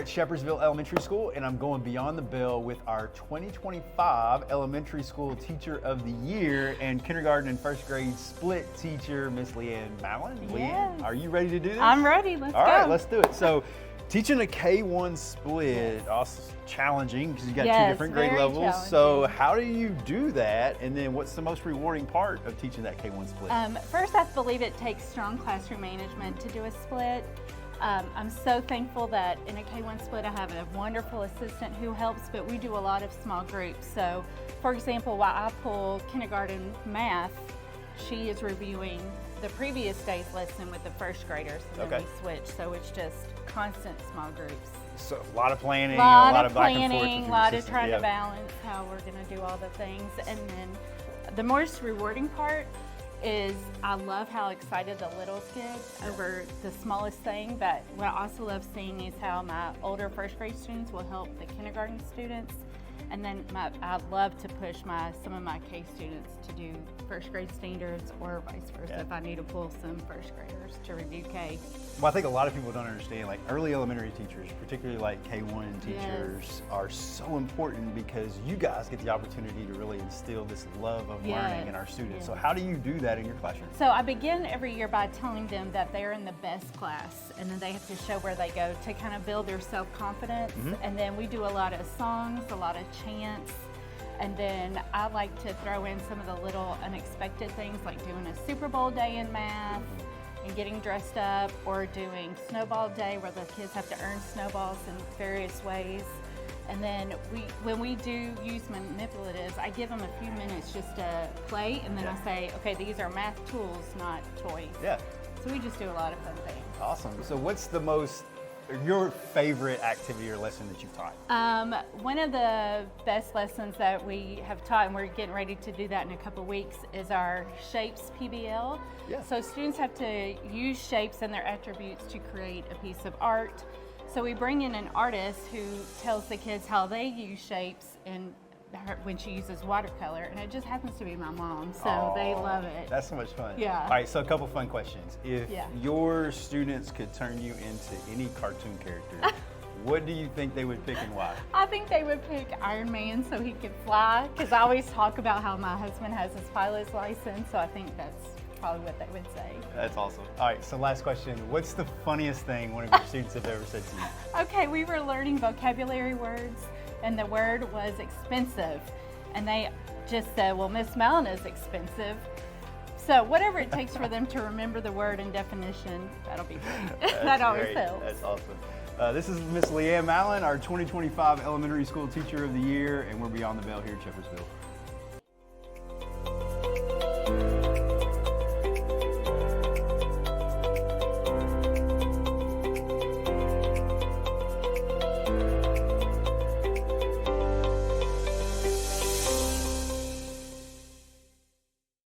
at Shepherdsville Elementary School, and I'm going beyond the bell with our 2025 Elementary School Teacher of the Year and kindergarten and first grade split teacher, Miss LeAnn Malin. Yes. LeAnn, are you ready to do this? I'm ready. Let's go. All right, let's do it. So, teaching a K-1 split, also challenging because you got two different grade levels. So how do you do that? And then what's the most rewarding part of teaching that K-1 split? First, I believe it takes strong classroom management to do a split. I'm so thankful that in a K-1 split I have a wonderful assistant who helps, but we do a lot of small groups. So, for example, while I pull kindergarten math, she is reviewing the previous day's lesson with the first graders, and then we switch. So it's just constant small groups. So a lot of planning, a lot of back and forth. A lot of trying to balance how we're going to do all the things. And then the most rewarding part is I love how excited the littles get over the smallest thing, but what I also love seeing is how my older first grade students will help the kindergarten students. And then I love to push some of my K students to do first grade standards or vice versa if I need to pull some first graders to review K. Well, I think a lot of people don't understand, like early elementary teachers, particularly like K-1 teachers, are so important because you guys get the opportunity to really instill this love of learning in our students. So how do you do that in your classroom? So I begin every year by telling them that they're in the best class, and then they have to show where they go to kind of build their self-confidence. And then we do a lot of songs, a lot of chants, and then I like to throw in some of the little unexpected things like doing a Super Bowl day in math and getting dressed up, or doing snowball day where the kids have to earn snowballs in various ways. And then when we do use manipulatives, I give them a few minutes just to play, and then I say, okay, these are math tools, not toys. So we just do a lot of fun things. Awesome. So what's your favorite activity or lesson that you've taught? One of the best lessons that we have taught, and we're getting ready to do that in a couple of weeks, is our shapes PBL. So students have to use shapes and their attributes to create a piece of art. So we bring in an artist who tells the kids how they use shapes when she uses watercolor, and it just happens to be my mom, so they love it. That's so much fun. Yeah. All right, so a couple fun questions. If your students could turn you into any cartoon character, what do you think they would pick and why? I think they would pick Iron Man so he could fly, because I always talk about how my husband has his pilot's license, so I think that's probably what they would say. That's awesome. All right, so last question. What's the funniest thing one of your students have ever said to you? Okay, we were learning vocabulary words, and the word was expensive. And they just said, well, Miss Malin is expensive. So whatever it takes for them to remember the word and definition, that'll be great. That always helps. That's awesome. This is Miss LeAnn Malin, our 2025 Elementary School Teacher of the Year, and we're Beyond the Bell here at Shepherdsville.